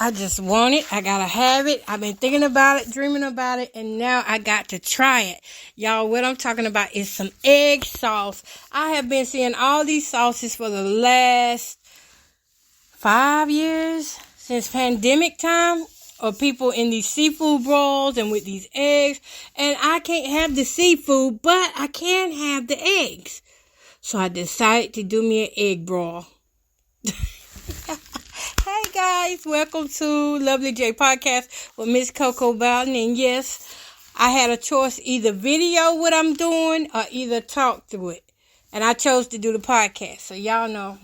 I just want it. I gotta have it. I've been thinking about it, dreaming about it, and now I got to try it. Y'all, what I'm talking about is some egg sauce. I have been seeing all these sauces for the last 5 years since pandemic time, or people in these seafood bowls and with these eggs, and I can't have the seafood, but I can have the eggs. So I decided to do me an egg brawl. Hey guys, welcome to Lovely J Podcast with Miss Coco Bowden. And yes, I had a choice, either video what I'm doing or either talk through it. And I chose to do the podcast. So y'all know,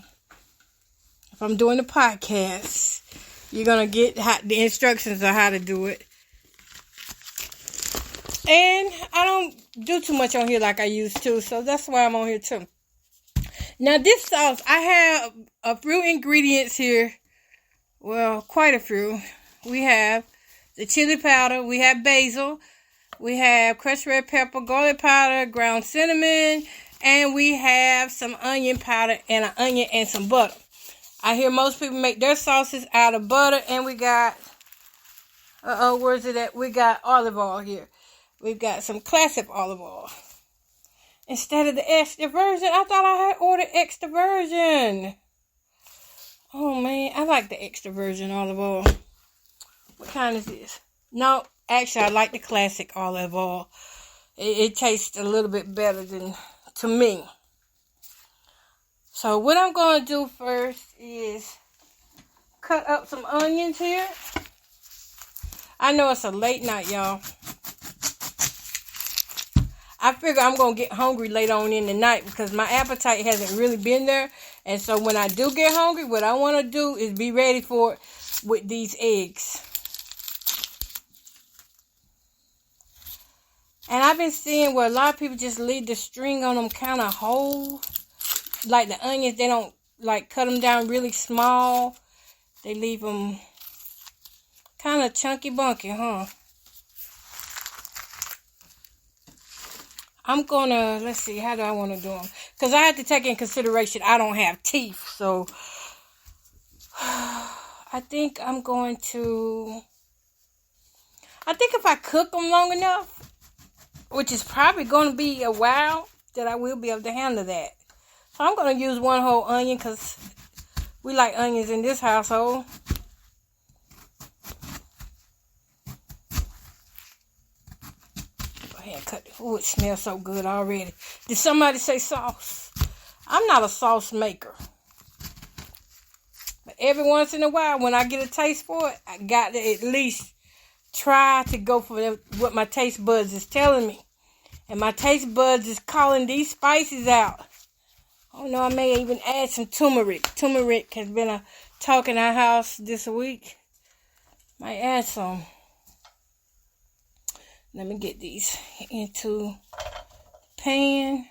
if I'm doing the podcast, you're going to get the instructions on how to do it. And I don't do too much on here like I used to, so that's why I'm on here too. Now this sauce, I have a few ingredients here. Well, quite a few. We have the chili powder, we have basil, we have crushed red pepper, garlic powder, ground cinnamon, and we have some onion powder and an onion and some butter. I hear most people make their sauces out of butter, and we got, where's it at? We got olive oil here. We've got some classic olive oil. Instead of the extra virgin, I thought I had ordered extra virgin. Oh man, I like the extra virgin olive oil. What kind is this? No, actually I like the classic olive oil. It tastes a little bit better to me. So what I'm going to do first is cut up some onions here. I know it's a late night, y'all. I figure I'm going to get hungry later on in the night because my appetite hasn't really been there. And so when I do get hungry, what I want to do is be ready for it with these eggs. And I've been seeing where a lot of people just leave the string on them kind of whole. Like the onions, they don't like cut them down really small. They leave them kind of chunky bunky, huh? I'm gonna, let's see, how do I want to do them? Because I have to take in consideration I don't have teeth. So I think I'm going to, I think if I cook them long enough, which is probably going to be a while, that I will be able to handle that. So I'm going to use one whole onion because we like onions in this household. Go ahead and cut it. Oh, it smells so good already. Did somebody say sauce? I'm not a sauce maker. But every once in a while, when I get a taste for it, I got to at least try to go for what my taste buds is telling me. And my taste buds is calling these spices out. Oh no, I may even add some turmeric. Turmeric has been a talk in our house this week. Might add some. Let me get these into the pan.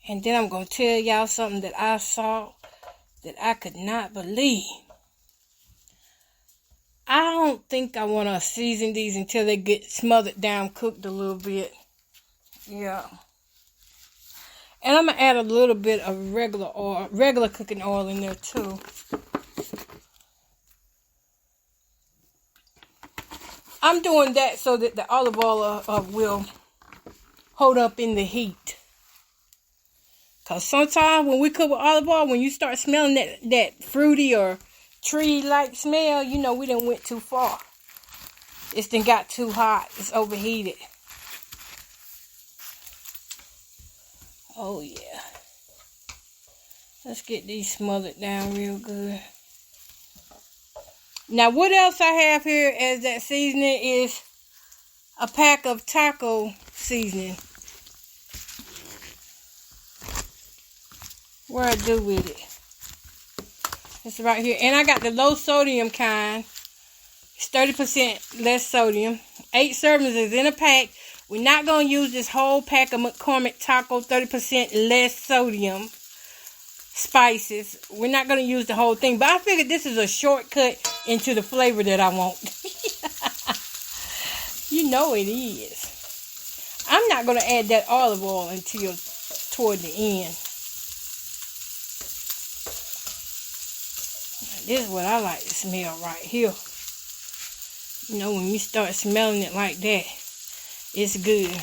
And then I'm going to tell y'all something that I saw that I could not believe. I don't think I want to season these until they get smothered down, cooked a little bit. Yeah. And I'm going to add a little bit of regular cooking oil in there too. I'm doing that so that the olive oil will hold up in the heat. Because sometimes when we cook with olive oil, when you start smelling that fruity or tree-like smell, you know we done went too far. It's done got too hot. It's overheated. Oh yeah. Let's get these smothered down real good. Now what else I have here as that seasoning is a pack of taco seasoning. Where I do with it. It's right here. And I got the low sodium kind. It's 30% less sodium. 8 servings is in a pack. We're not going to use this whole pack of McCormick Taco 30% less sodium spices. We're not going to use the whole thing. But I figured this is a shortcut into the flavor that I want. You know it is. I'm not going to add that olive oil until toward the end. This is what I like to smell right here. You know, when you start smelling it like that, it's good.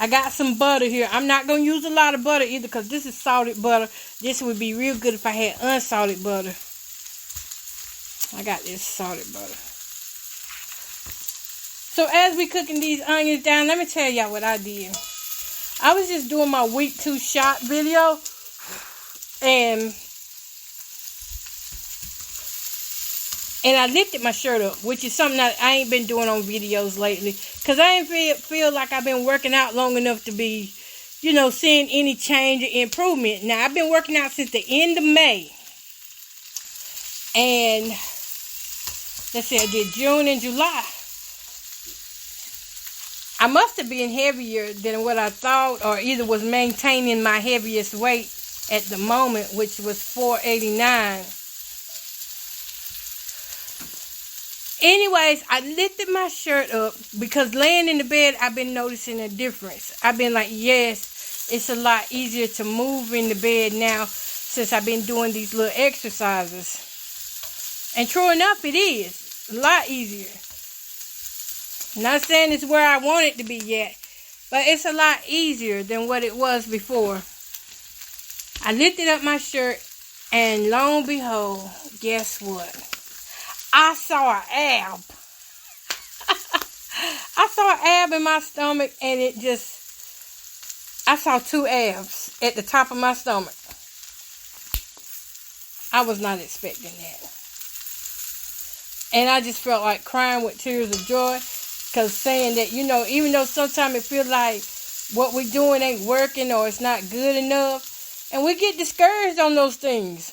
I got some butter here. I'm not going to use a lot of butter either because this is salted butter. This would be real good if I had unsalted butter. I got this salted butter. So as we cooking these onions down, let me tell y'all what I did. I was just doing my week 2 shot video. And I lifted my shirt up, which is something that I ain't been doing on videos lately. Because I ain't feel like I've been working out long enough to be, you know, seeing any change or improvement. Now, I've been working out since the end of May. And, let's see, I did June and July. I must have been heavier than what I thought, or either was maintaining my heaviest weight at the moment, which was 489. Anyways, I lifted my shirt up because laying in the bed, I've been noticing a difference. I've been like, yes, it's a lot easier to move in the bed now since I've been doing these little exercises. And true enough, it is a lot easier. Not saying it's where I want it to be yet, but it's a lot easier than what it was before. I lifted up my shirt, and lo and behold, guess what? I saw an ab. I saw an ab in my stomach, and I saw 2 abs at the top of my stomach. I was not expecting that. And I just felt like crying with tears of joy, because saying that, you know, even though sometimes it feels like what we're doing ain't working or it's not good enough, and we get discouraged on those things.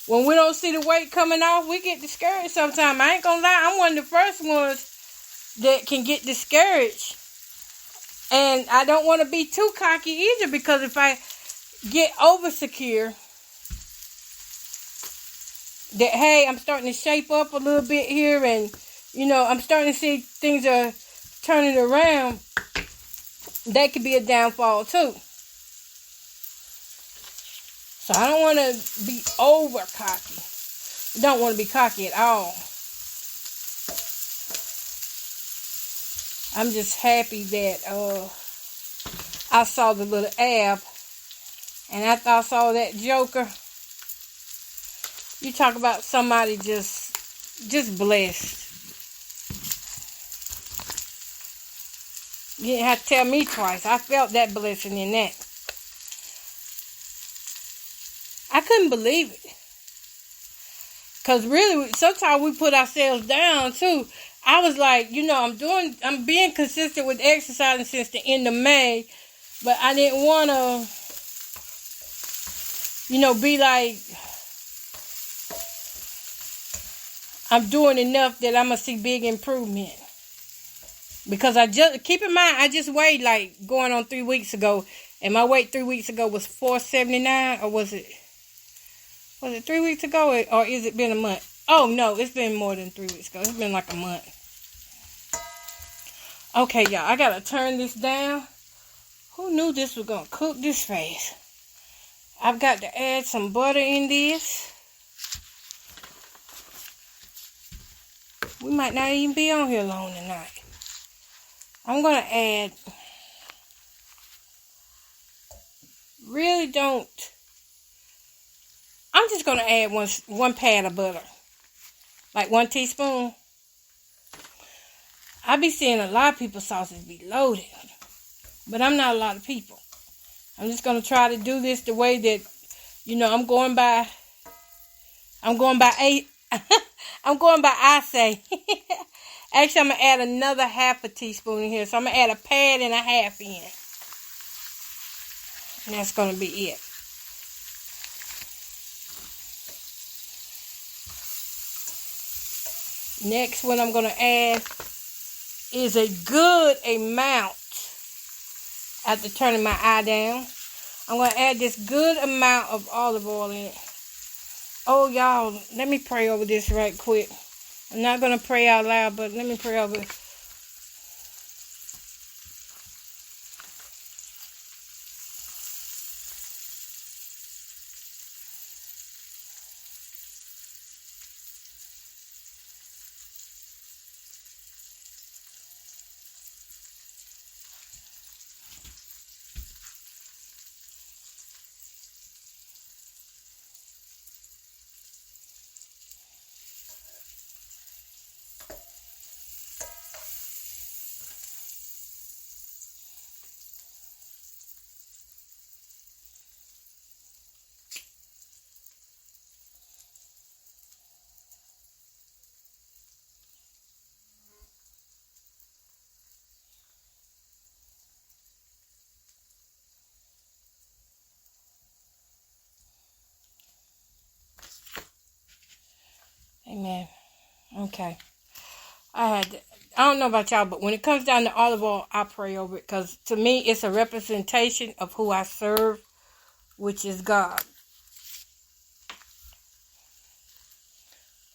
When we don't see the weight coming off, we get discouraged sometimes. I ain't gonna lie, I'm one of the first ones that can get discouraged. And I don't want to be too cocky either, because if I get over secure, that, hey, I'm starting to shape up a little bit here, and, you know, I'm starting to see things are turning around, that could be a downfall too. So I don't want to be over cocky. I don't want to be cocky at all. I'm just happy that I saw the little ab. And after I saw that joker, you talk about somebody just blessed. You didn't have to tell me twice. I felt that blessing in that. I couldn't believe it. Because really, sometimes we put ourselves down too. I was like, you know, I'm being consistent with exercising since the end of May. But I didn't want to, you know, be like, I'm doing enough that I'm going to see big improvement. Because keep in mind, I just weighed like going on 3 weeks ago. And my weight 3 weeks ago was 479, or was it 3 weeks ago, or is it been a month? Oh, no, it's been more than 3 weeks ago. It's been like a month. Okay, y'all, I got to turn this down. Who knew this was going to cook this fast? I've got to add some butter in this. We might not even be on here long tonight. I'm going to add... I'm just going to add one pat of butter. Like 1 teaspoon. I be seeing a lot of people's sauces be loaded. But I'm not a lot of people. I'm just going to try to do this the way that, you know, I'm going by I say. Actually, I'm going to add another 1/2 teaspoon in here. So I'm going to add a pat and a half in. And that's going to be it. Next, what I'm going to add is a good amount, after turning my eye down, I'm going to add this good amount of olive oil in it. Oh, y'all, let me pray over this right quick. I'm not going to pray out loud, but let me pray over it. Amen. Okay. I don't know about y'all, but when it comes down to olive oil, I pray over it. Because to me, it's a representation of who I serve, which is God.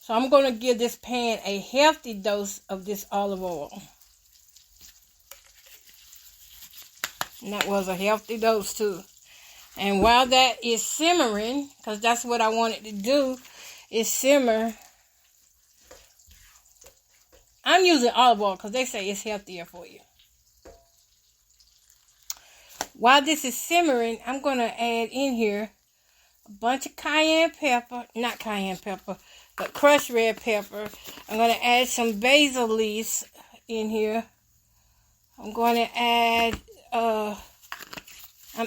So I'm going to give this pan a healthy dose of this olive oil. And that was a healthy dose too. And while that is simmering, because that's what I want it to do, is simmer. I'm using olive oil because they say it's healthier for you. While this is simmering, I'm going to add in here a bunch of cayenne pepper. Not cayenne pepper, but crushed red pepper. I'm going to add some basil leaves in here. I'm going to add, I'm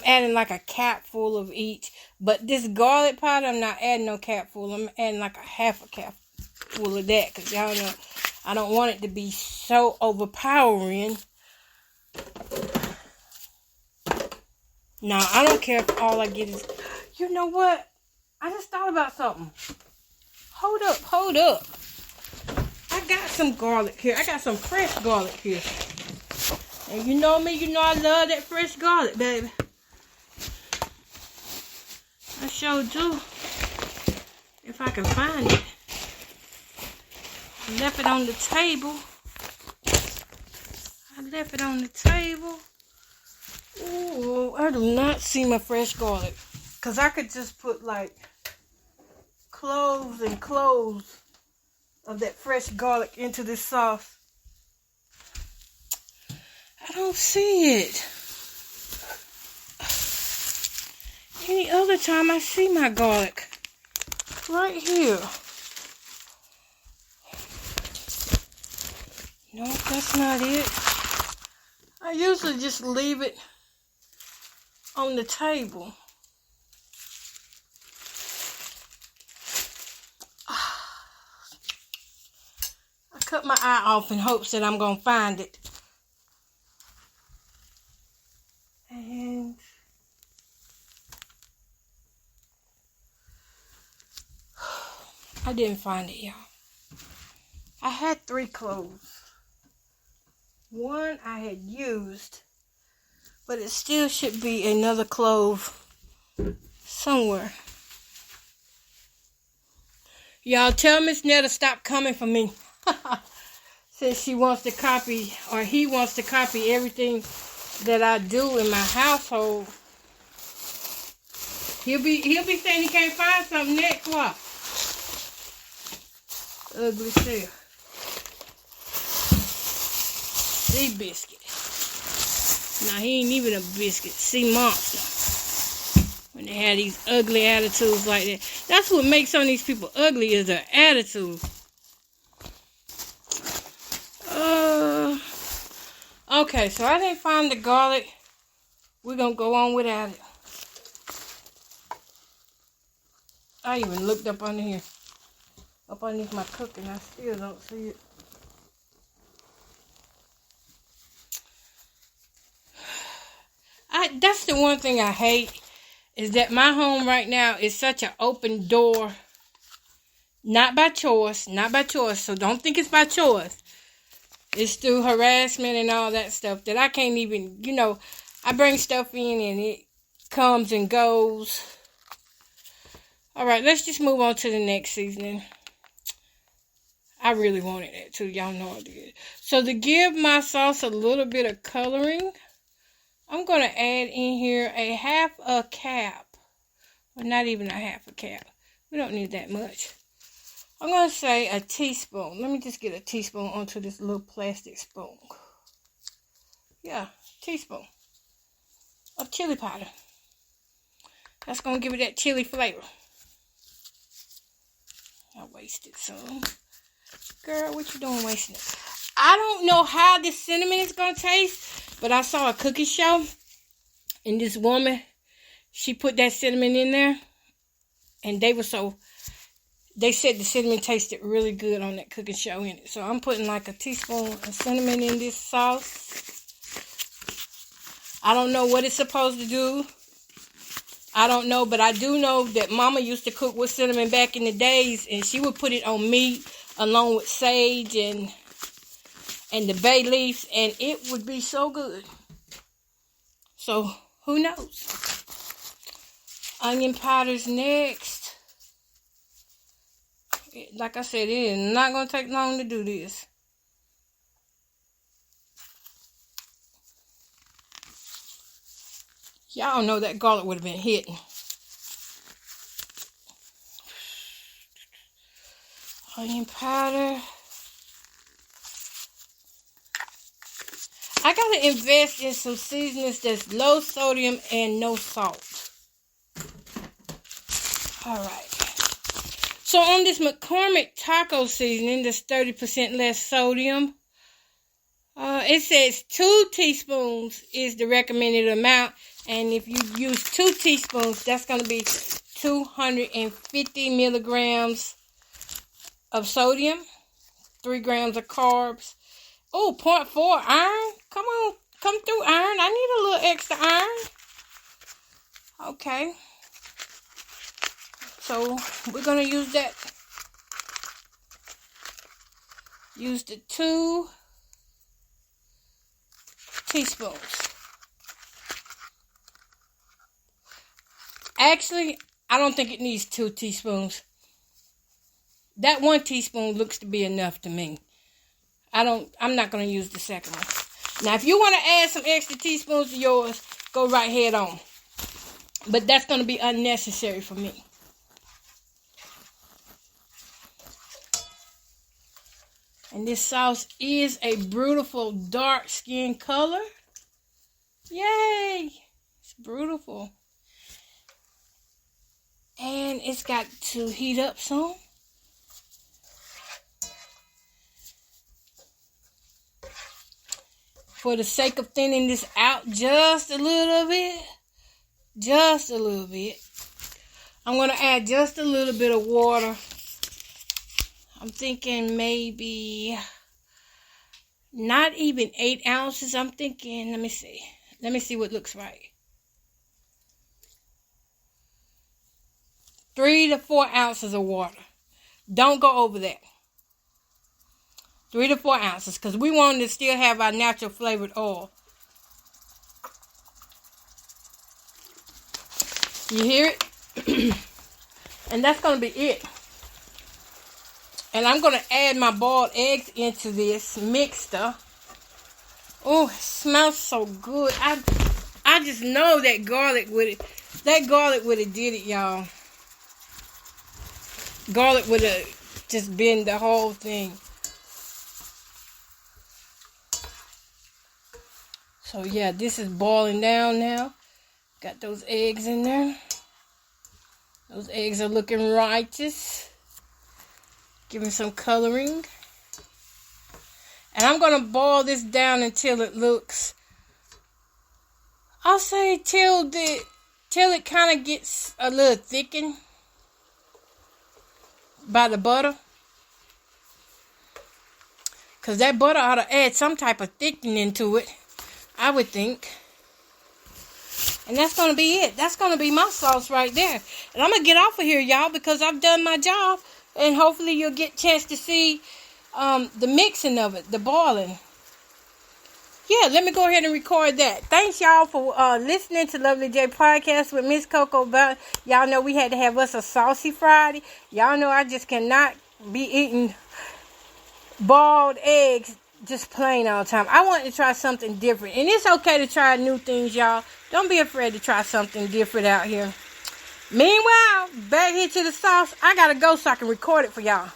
adding like a capful of each. But this garlic powder, I'm not adding no capful. I'm adding like a half a capful of that. Because y'all know, I don't want it to be so overpowering. Now, I don't care if all I get is... You know what? I just thought about something. Hold up. I got some garlic here. I got some fresh garlic here. And you know me, you know I love that fresh garlic, baby. I sure do. If I can find it. I left it on the table. Ooh, I do not see my fresh garlic. Because I could just put like cloves and cloves of that fresh garlic into this sauce. I don't see it. Any other time I see my garlic. Right here. No, that's not it. I usually just leave it on the table. I cut my eye off in hopes that I'm going to find it. And I didn't find it, y'all. I had 3 cloves. One I had used, but it still should be another clove somewhere. Y'all tell Miss Netta to stop coming for me. Says she wants to copy, or he wants to copy everything that I do in my household. He'll be saying he can't find something next month. Ugly self. Sea biscuit. Now he ain't even a biscuit. Sea monster. When they have these ugly attitudes like that. That's what makes some of these people ugly, is their attitude. Okay, so I didn't find the garlic. We're gonna go on without it. I even looked up under here. Up underneath my cooking. I still don't see it. That's the one thing I hate, is that my home right now is such an open door. Not by choice, so don't think it's by choice. It's through harassment and all that stuff that I can't even, I bring stuff in and it comes and goes. Alright, let's just move on to the next seasoning. I really wanted that too, y'all know I did. So to give my sauce a little bit of coloring, I'm going to add in here a half a cap. Well, not even a half a cap. We don't need that much. I'm going to say a teaspoon. Let me just get a teaspoon onto this little plastic spoon. Yeah, teaspoon of chili powder. That's going to give it that chili flavor. I wasted some. Girl, what you doing wasting it? I don't know how this cinnamon is going to taste, but I saw a cooking show, and this woman, she put that cinnamon in there, and they said the cinnamon tasted really good on that cooking show in it. So I'm putting like a teaspoon of cinnamon in this sauce. I don't know what it's supposed to do. I don't know, but I do know that Mama used to cook with cinnamon back in the days, and she would put it on meat along with sage and the bay leaves, and it would be so good. So, who knows? Onion powder's next. Like I said, it is not going to take long to do this. Y'all know that garlic would have been hitting. Onion powder. I gotta invest in some seasonings that's low sodium and no salt. Alright. So on this McCormick taco seasoning, that's 30% less sodium. It says 2 teaspoons is the recommended amount. And if you use 2 teaspoons, that's going to be 250 milligrams of sodium, 3 grams of carbs. Oh, 0.4 iron. Come on, come through, iron. I need a little extra iron. Okay. So we're going to use that. Use the 2 teaspoons. Actually, I don't think it needs 2 teaspoons. That 1 teaspoon looks to be enough to me. I'm not going to use the second one. Now, if you want to add some extra teaspoons to yours, go right head on. But that's going to be unnecessary for me. And this sauce is a beautiful dark skin color. Yay! It's beautiful. And it's got to heat up some. For the sake of thinning this out just a little bit. Just a little bit. I'm going to add just a little bit of water. I'm thinking maybe not even 8 ounces. I'm thinking, let me see. Let me see what looks right. 3 to 4 ounces of water. Don't go over that. 3 to 4 ounces, because we want to still have our natural flavored oil. You hear it? And that's going to be it. And I'm going to add my boiled eggs into this mixture. Oh, it smells so good. I just know that garlic would have did it, y'all. Garlic would have just been the whole thing. So yeah, this is boiling down now. Got those eggs in there. Those eggs are looking righteous. Giving some coloring. And I'm going to boil this down until it looks, I'll say till it kind of gets a little thickened by the butter. Because that butter ought to add some type of thickening to it, I would think. And that's going to be it. That's going to be my sauce right there. And I'm going to get off of here, y'all, because I've done my job. And hopefully you'll get a chance to see the mixing of it, the boiling. Yeah, let me go ahead and record that. Thanks, y'all, for listening to Lovely J Podcast with Miss Coco. Y'all know we had to have us a saucy Friday. Y'all know I just cannot be eating boiled eggs just plain all the time. I want to try something different. And it's okay to try new things, y'all. Don't be afraid to try something different out here. Meanwhile, back here to the sauce. I got to go so I can record it for y'all.